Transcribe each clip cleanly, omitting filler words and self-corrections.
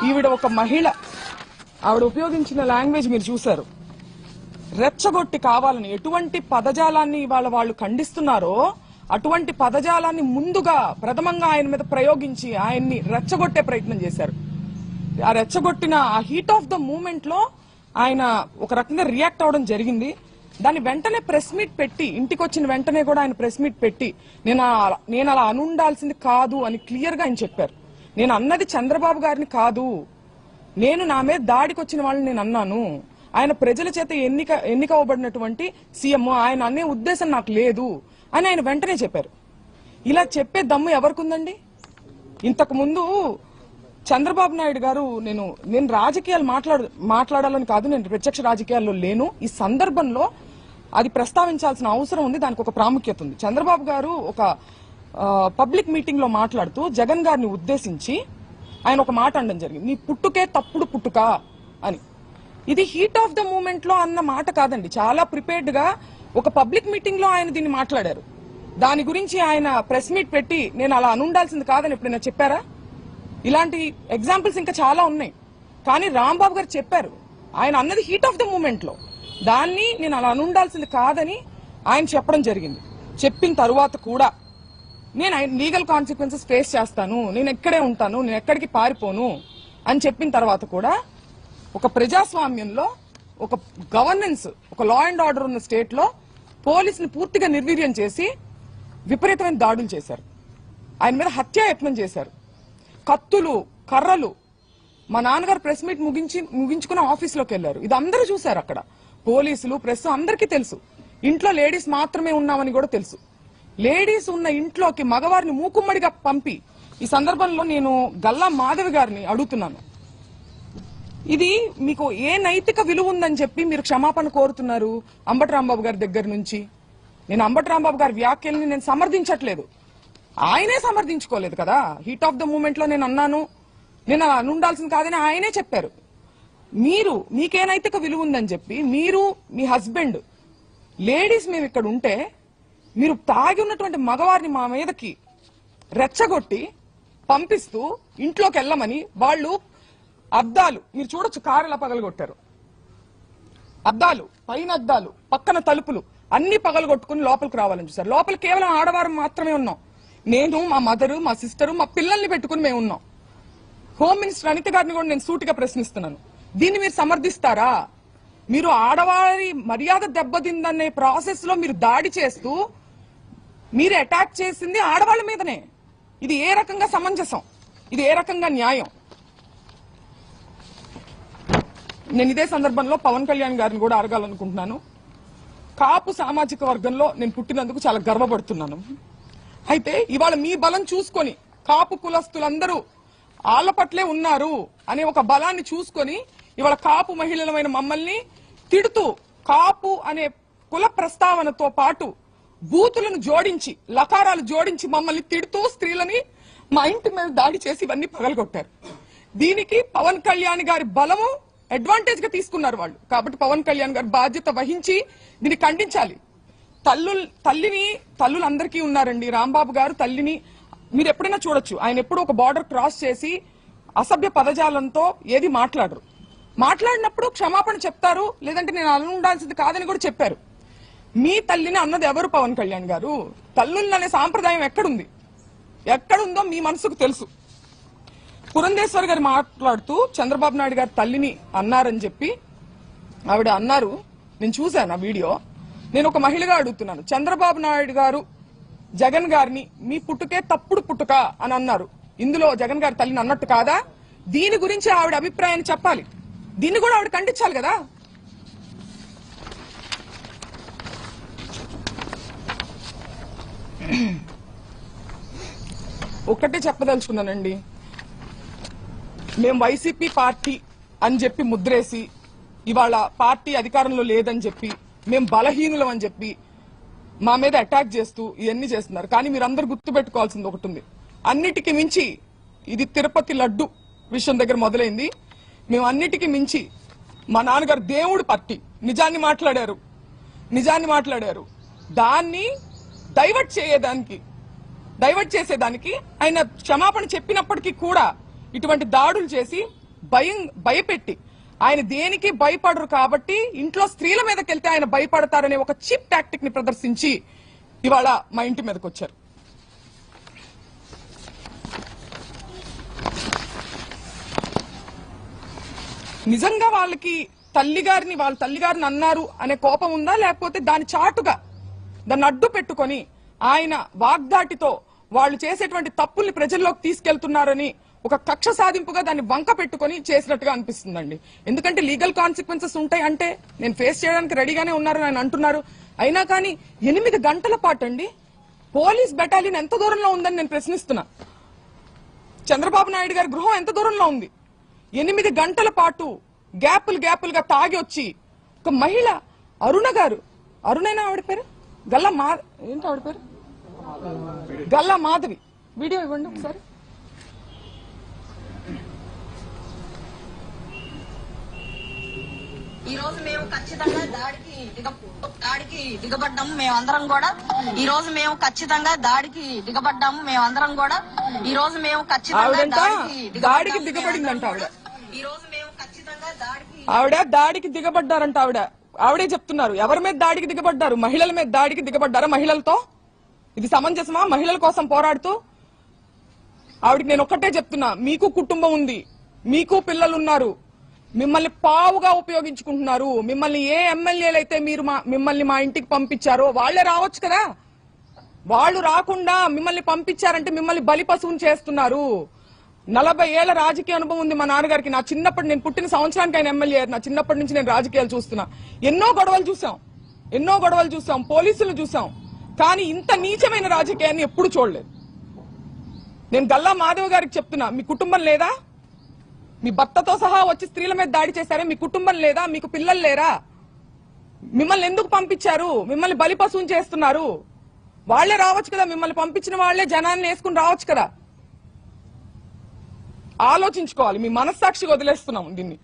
ఈవిడ ఒక మహిళ, ఆవిడ ఉపయోగించిన లాంగ్వేజ్ మీరు చూశారు. రెచ్చగొట్టి కావాలని ఎటువంటి పదజాలాన్ని ఇవాళ వాళ్ళు ఖండిస్తున్నారో అటువంటి పదజాలాన్ని ముందుగా ప్రథమంగా ఆయన మీద ప్రయోగించి ఆయన్ని రెచ్చగొట్టే ప్రయత్నం చేశారు. ఆ రెచ్చగొట్టిన ఆ హీట్ ఆఫ్ ద మూమెంట్ లో ఆయన ఒక రకంగా రియాక్ట్ అవడం జరిగింది. దాన్ని వెంటనే ప్రెస్ మీట్ పెట్టి, ఇంటికి వచ్చిన వెంటనే కూడా ఆయన ప్రెస్ మీట్ పెట్టి నేను అలా అనుండాల్సింది కాదు అని క్లియర్ గా ఆయన చెప్పారు. నేను అన్నది చంద్రబాబు గారిని కాదు, నేను నా మీద దాడికి వచ్చిన వాళ్ళని నేను అన్నాను. ఆయన ప్రజల చేత ఎన్నికవ్వబడినటువంటి సీఎం, ఆయన అనే ఉద్దేశం నాకు లేదు అని ఆయన వెంటనే చెప్పారు. ఇలా చెప్పే దమ్ము ఎవరికుందండి? ఇంతకు ముందు చంద్రబాబు నాయుడు గారు, నేను రాజకీయాలు మాట్లాడాలని కాదు, నేను ప్రత్యక్ష రాజకీయాల్లో లేను, ఈ సందర్భంలో అది ప్రస్తావించాల్సిన అవసరం ఉంది, దానికి ఒక ప్రాముఖ్యత ఉంది. చంద్రబాబు గారు ఒక పబ్లిక్ మీటింగ్ లో మాట్లాడుతూ జగన్ గారిని ఉద్దేశించి ఆయన ఒక మాట అనడం జరిగింది, నీ పుట్టుకే తప్పుడు పుట్టుక అని. ఇది హీట్ ఆఫ్ ద మూమెంట్ లో అన్న మాట కాదండి, చాలా ప్రిపేర్డ్ గా ఒక పబ్లిక్ మీటింగ్ లో ఆయన దీన్ని మాట్లాడారు. దాని గురించి ఆయన ప్రెస్ మీట్ పెట్టి నేను అలా అనుండాల్సింది కాదని ఎప్పుడైనా చెప్పారా? ఇలాంటి ఎగ్జాంపుల్స్ ఇంకా చాలా ఉన్నాయి. కానీ రాంబాబు గారు చెప్పారు, ఆయన అన్నది హీట్ ఆఫ్ ద మూమెంట్ లో, దాన్ని నేను అలా అనుండాల్సింది కాదని ఆయన చెప్పడం జరిగింది. చెప్పిన తరువాత కూడా నేను లీగల్ కాన్సిక్వెన్సెస్ ఫేస్ చేస్తాను, నేను ఎక్కడే ఉంటాను, నేను ఎక్కడికి పారిపోను అని చెప్పిన తర్వాత కూడా ఒక ప్రజాస్వామ్యంలో, ఒక గవర్నెన్స్, ఒక లా అండ్ ఆర్డర్ ఉన్న స్టేట్ లో పోలీసులు పూర్తిగా నిర్వీర్యం చేసి విపరీతమైన దాడులు చేశారు. ఆయన మీద యత్నం చేశారు. కత్తులు, కర్రలు. మా నాన్నగారు ప్రెస్ మీట్ ముగించుకుని ఆఫీస్లోకి వెళ్లారు. ఇది అందరూ చూశారు. అక్కడ పోలీసులు, ప్రెస్ అందరికీ తెలుసు. ఇంట్లో లేడీస్ మాత్రమే ఉన్నామని కూడా తెలుసు. లేడీస్ ఉన్న ఇంట్లోకి మగవారిని మూకుమ్మడిగా పంపి, ఈ సందర్భంలో నేను గల్లా మాధవి గారిని అడుగుతున్నాను, ఇది మీకు ఏ నైతిక విలువ ఉందని చెప్పి మీరు క్షమాపణ కోరుతున్నారు అంబటి రాంబాబు గారి దగ్గర నుంచి? నేను అంబటి రాంబాబు గారి వ్యాఖ్యల్ని నేను సమర్థించట్లేదు, ఆయనే సమర్థించుకోలేదు కదా. హీట్ ఆఫ్ ద మూమెంట్ లో నేను అన్నాను, నేను అలా అనుండాల్సింది కాదని ఆయనే చెప్పారు. మీకే నైతిక విలువ ఉందని చెప్పి మీరు, మీ హస్బెండ్, లేడీస్ మేము ఇక్కడ ఉంటే మీరు తాగి ఉన్నటువంటి మగవారిని మా మీదకి రెచ్చగొట్టి పంపిస్తూ ఇంట్లోకి వెళ్ళమని, వాళ్ళు అద్దాలు మీరు చూడొచ్చు, కారు ఎలా పగలగొట్టారు, అద్దాలు, పైన అద్దాలు, పక్కన తలుపులు అన్ని పగలగొట్టుకుని లోపలికి రావాలని చూసారు. లోపల కేవలం ఆడవారు మాత్రమే ఉన్నాం. నేను, మా మదరు, మా సిస్టరు, మా పిల్లల్ని పెట్టుకుని మేము ఉన్నాం. హోమ్ మినిస్టర్ అనిత గారిని కూడా నేను సూటిగా ప్రశ్నిస్తున్నాను, దీన్ని మీరు సమర్థిస్తారా? మీరు ఆడవారి మర్యాద దెబ్బతిందనే ప్రాసెస్ లో మీరు దాడి చేస్తూ మీరు అటాక్ చేసింది ఆడవాళ్ళ మీదనే. ఇది ఏ రకంగా సమంజసం? ఇది ఏ రకంగా న్యాయం? నేను ఇదే సందర్భంలో పవన్ కళ్యాణ్ గారిని కూడా అడగాలనుకుంటున్నాను. కాపు సామాజిక వర్గంలో నేను పుట్టినందుకు చాలా గర్వపడుతున్నాను. అయితే ఇవాళ మీ బలం చూసుకొని కాపు కులస్తులందరూ ఆళ్ల పట్లే ఉన్నారు అనే ఒక బలాన్ని చూసుకొని ఇవాళ కాపు మహిళలమైన మమ్మల్ని తిడుతూ, కాపు అనే కుల ప్రస్తావనతో పాటు బూతులను జోడించి, లకారాలు జోడించి మమ్మల్ని తిడుతూ స్త్రీలని మా ఇంటి మీద దాడి చేసి ఇవన్నీ పగలగొట్టారు. దీనికి పవన్ కళ్యాణ్ గారి బలము అడ్వాంటేజ్ గా తీసుకున్నారు వాళ్ళు. కాబట్టి పవన్ కళ్యాణ్ గారు బాధ్యత వహించి దీన్ని ఖండించాలి. తల్లులు అందరికీ ఉన్నారండి. రాంబాబు గారు తల్లిని మీరు ఎప్పుడైనా చూడొచ్చు, ఆయన ఎప్పుడు ఒక బార్డర్ క్రాస్ చేసి అసభ్య పదజాలంతో ఏది మాట్లాడరు. మాట్లాడినప్పుడు క్షమాపణ చెప్తారు, లేదంటే నేను అలా ఉండాల్సింది కాదని కూడా చెప్పారు. మీ తల్లిని అన్నది ఎవరు? పవన్ కళ్యాణ్ గారు. తల్లుల్ని అనే సాంప్రదాయం ఎక్కడుందో మీ మనసుకు తెలుసు. పురంధేశ్వర్ గారు మాట్లాడుతూ చంద్రబాబు నాయుడు గారు తల్లిని అన్నారని చెప్పి ఆవిడ అన్నారు. నేను చూశాను ఆ వీడియో. నేను ఒక మహిళగా అడుగుతున్నాను, చంద్రబాబు నాయుడు గారు జగన్ గారిని మీ పుట్టుకే తప్పుడు పుట్టుక అని అన్నారు. ఇందులో జగన్ గారి తల్లిని అన్నట్టు కాదా? దీని గురించి ఆవిడ అభిప్రాయాన్ని చెప్పాలి. దీన్ని కూడా ఆవిడ ఖండించాలి కదా. ఒక్కటే చెప్పదలుచుకున్నానండి, మేము వైసీపీ పార్టీ అని చెప్పి ముద్రేసి ఇవాళ పార్టీ అధికారంలో లేదని చెప్పి, మేము బలహీనులం అని చెప్పి మా మీద అటాక్ చేస్తూ ఇవన్నీ చేస్తున్నారు. కానీ మీరందరూ గుర్తుపెట్టుకోవాల్సింది ఒకటి ఉంది, అన్నిటికీ మించి ఇది తిరుపతి లడ్డు విషయం దగ్గర మొదలైంది. మేము అన్నిటికీ మించి మా నాన్నగారు దేవుడు పార్టీ నిజాన్ని మాట్లాడారు. దాన్ని డైవర్ట్ చేసేదానికి ఆయన క్షమాపణ చెప్పినప్పటికీ కూడా ఇటువంటి దాడులు చేసి భయపెట్టి ఆయన దేనికి భయపడరు కాబట్టి ఇంట్లో స్త్రీల మీదకి వెళ్తే ఆయన భయపడతారనే ఒక చీప్ టాక్టిక్ ని ప్రదర్శించి ఇవాళ మా ఇంటి మీదకి వచ్చారు. నిజంగా వాళ్ళకి వాళ్ళ తల్లిగారిని అన్నారు అనే కోపం ఉందా, లేకపోతే దాని చాటుగా దాన్ని అడ్డు పెట్టుకొని ఆయన వాగ్దాటితో వాళ్ళు చేసేటువంటి తప్పుల్ని ప్రజల్లోకి తీసుకెళ్తున్నారని ఒక కక్ష సాధింపుగా దాన్ని వంక పెట్టుకొని చేసినట్టుగా అనిపిస్తుందండి. ఎందుకంటే లీగల్ కాన్సిక్వెన్సెస్ ఉంటాయి అంటే నేను ఫేస్ చేయడానికి రెడీగానే ఉన్నారని ఆయన అంటున్నారు. అయినా కానీ 8 గంటల పాటు అండి పోలీస్ బెటాలియన్ ఎంత దూరంలో ఉందని నేను ప్రశ్నిస్తున్నా. చంద్రబాబు నాయుడు గారి గృహం ఎంత దూరంలో ఉంది? 8 గంటల పాటు గ్యాపులుగా తాగి వచ్చి ఒక మహిళ అరుణైనా ఆవిడ పేరు ఏంటి ఆవిడ పేరు గల్లా మాధవి. వీడియో ఇవ్వండి ఒకసారి. ఈ రోజు మేము ఖచ్చితంగా దాడికి దిగబడ్డాము మేమందరం కూడా. ఈ రోజు మేము ఖచ్చితంగా దాడికి దిగబడ్డాము మేమందరం కూడా. ఈ రోజు మేము ఖచ్చితంగా దాడికి దిగబడిందంట ఆవిడ. ఈ రోజు మేము ఖచ్చితంగా దాడికి దిగబడ్డారంట ఆవిడే చెప్తున్నారు. ఎవరి మీద దాడికి దిగబడ్డారు? మహిళల మీద దాడికి దిగబడ్డారా? మహిళలతో ఇది సమంజసమా? మహిళల కోసం పోరాడుతూ ఆవిడకి నేను ఒక్కటే చెప్తున్నా, మీకు కుటుంబం ఉంది, మీకు పిల్లలున్నారు, మిమ్మల్ని పావుగా ఉపయోగించుకుంటున్నారు. మిమ్మల్ని ఏ ఎమ్మెల్యేలు అయితే మిమ్మల్ని మా ఇంటికి పంపించారో వాళ్లే రావచ్చు కదా. వాళ్ళు రాకుండా మిమ్మల్ని పంపించారంటే మిమ్మల్ని బలి పశువుని చేస్తున్నారు. 40 ఏళ్ల రాజకీయ అనుభవం ఉంది మా నాన్నగారికి. నా చిన్నప్పటి నేను పుట్టిన సంవత్సరానికి ఆయన ఎమ్మెల్యే. నా చిన్నప్పటి నుంచి నేను రాజకీయాలు చూస్తున్నా. ఎన్నో గొడవలు చూసాం, పోలీసులు చూసాం. కానీ ఇంత నీచమైన రాజకీయాన్ని ఎప్పుడు చూడలేదు. నేను గల్లా మాధవ్ గారికి చెప్తున్నా, మీ కుటుంబం లేదా? మీ భర్తతో సహా వచ్చి స్త్రీల మీద దాడి చేశారే, మీ కుటుంబం లేదా? మీకు పిల్లలు లేరా? మిమ్మల్ని ఎందుకు పంపించారు? మిమ్మల్ని బలి పశువుని చేస్తున్నారు. వాళ్లే రావచ్చు కదా, మిమ్మల్ని పంపించిన వాళ్లే జనాన్ని వేసుకుని రావచ్చు కదా. ఆలోచించుకోవాలి. మీ మనస్సాక్షికి వదిలేస్తున్నాం దీన్ని.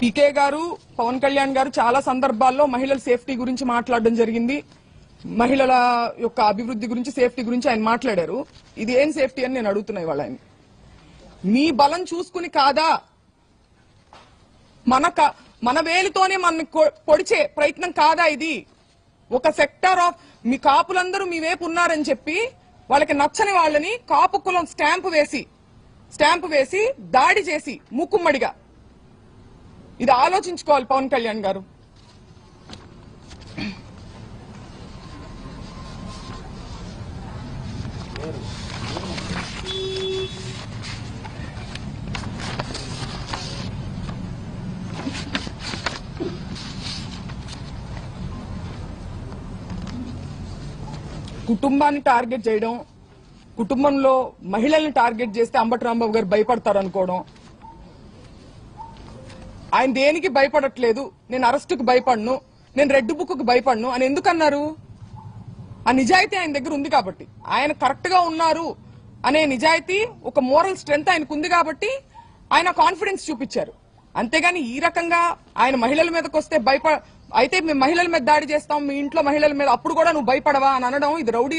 పీకే గారు, పవన్ కళ్యాణ్ గారు చాలా సందర్భాల్లో మహిళల సేఫ్టీ గురించి మాట్లాడడం జరిగింది. మహిళల యొక్క అభివృద్ధి గురించి, సేఫ్టీ గురించి ఆయన మాట్లాడారు. ఇది ఏం సేఫ్టీ అని నేను అడుగుతున్నా ఇవాళ ఆయన. మీ బలం చూసుకుని కాదా, మన వేలితోనే మన పొడిచే ప్రయత్నం కాదా ఇది? ఒక సెక్టర్ ఆఫ్ మీ కాపులందరూ మీ వైపు ఉన్నారని చెప్పి వాళ్ళకి నచ్చని వాళ్ళని కాపు కులం స్టాంపు వేసి దాడి చేసి మూకుమ్మడిగా, ఇది ఆలోచించుకోవాలి పవన్ కళ్యాణ్ గారు. కుటుంబాన్ని టార్గెట్ చేయడం, కుటుంబంలో మహిళల్ని టార్గెట్ చేస్తే అంబటి రాంబాబు గారు భయపడతారు అనుకోవడం. ఆయన దేనికి భయపడట్లేదు, నేను అరెస్టుకు భయపడను, నేను రెడ్ బుక్ కు భయపడను అని ఎందుకన్నారు? ఆ నిజాయితీ ఆయన దగ్గర ఉంది కాబట్టి, ఆయన కరెక్ట్ గా ఉన్నారు అనే నిజాయితీ, ఒక మోరల్ స్ట్రెంగ్త్ ఆయనకు ఉంది కాబట్టి ఆయన కాన్ఫిడెన్స్ చూపించారు. అంతేగాని ఈ రకంగా ఆయన మహిళల మీదకి వస్తే అయితే మేము మహిళల మీద దాడి చేస్తాం, మీ ఇంట్లో మహిళల మీద, అప్పుడు కూడా నువ్వు భయపడవా అని అనడం ఇది రౌడీ